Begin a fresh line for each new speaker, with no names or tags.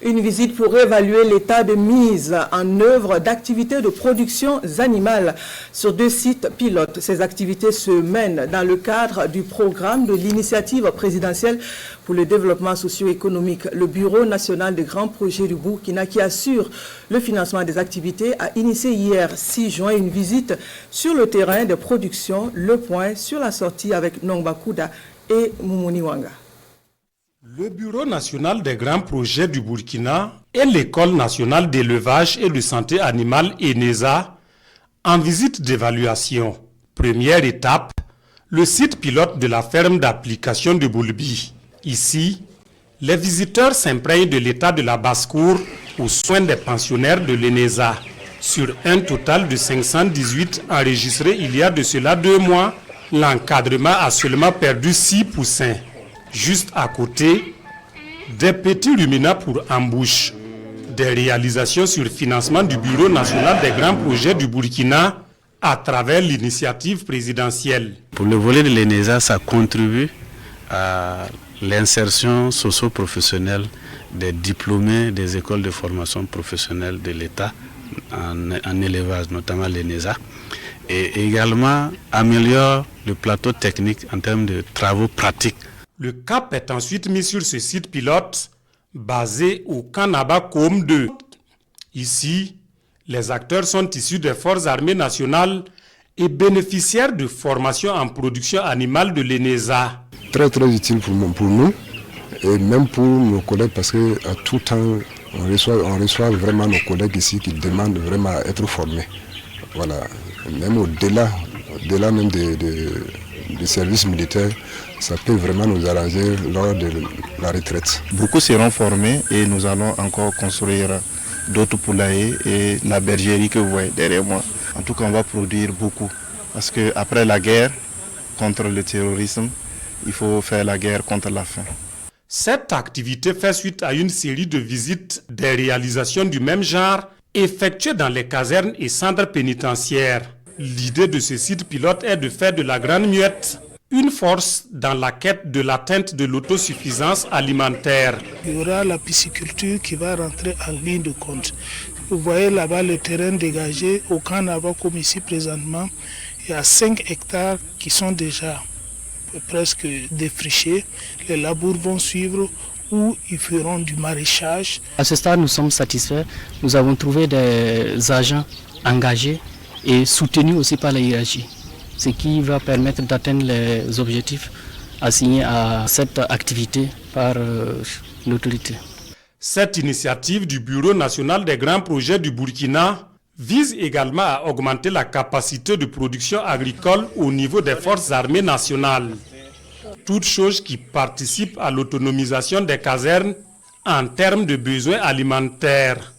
Une visite pour évaluer l'état de mise en œuvre d'activités de production animale sur 2 sites pilotes. Ces activités se mènent dans le cadre du programme de l'initiative présidentielle pour le développement socio-économique. Le Bureau national des grands projets du Burkina, qui assure le financement des activités, a initié hier 6 juin une visite sur le terrain de production. Le point sur la sortie avec Nongba Kouda et Moumouni Wanga.
Le Bureau national des grands projets du Burkina et l'École nationale d'élevage et de santé animale ENESA en visite d'évaluation. Première étape, le site pilote de la ferme d'application de Boulbi. Ici, les visiteurs s'imprègnent de l'état de la basse-cour aux soins des pensionnaires de l'ENESA. Sur un total de 518 enregistrés il y a de cela 2 mois, l'encadrement a seulement perdu 6 poussins. Juste à côté, des petits ruminants pour embouche. Des réalisations sur financement du Bureau national des grands projets du Burkina à travers l'initiative présidentielle.
Pour le volet de l'ENESA, ça contribue à l'insertion socio-professionnelle des diplômés des écoles de formation professionnelle de l'État en élevage, notamment l'ENESA, et également améliore le plateau technique en termes de travaux pratiques.
Le cap est ensuite mis sur ce site pilote basé au Kanaba Kom 2. Ici, les acteurs sont issus des forces armées nationales et bénéficiaires de formations en production animale de l'ENESA.
Très utile pour nous et même pour nos collègues parce qu'à tout temps, on reçoit vraiment nos collègues ici qui demandent vraiment à être formés. Voilà, même au-delà même des services militaires, ça peut vraiment nous arranger lors de la retraite.
Beaucoup seront formés et nous allons encore construire d'autres poulaillers et la bergerie que vous voyez derrière moi. En tout cas, on va produire beaucoup parce qu'après la guerre contre le terrorisme, il faut faire la guerre contre la faim.
Cette activité fait suite à une série de visites des réalisations du même genre effectuées dans les casernes et centres pénitentiaires. L'idée de ce site pilote est de faire de la grande muette une force dans la quête de l'atteinte de l'autosuffisance alimentaire.
Il y aura la pisciculture qui va rentrer en ligne de compte. Vous voyez là-bas le terrain dégagé au Kanaba comme ici présentement. Il y a 5 hectares qui sont déjà presque défrichés. Les labours vont suivre où ils feront du maraîchage.
À ce stade, nous sommes satisfaits. Nous avons trouvé des agents engagés et soutenus aussi par la hiérarchie, ce qui va permettre d'atteindre les objectifs assignés à cette activité par l'autorité.
Cette initiative du Bureau national des grands projets du Burkina vise également à augmenter la capacité de production agricole au niveau des forces armées nationales. Toute chose qui participe à l'autonomisation des casernes en termes de besoins alimentaires.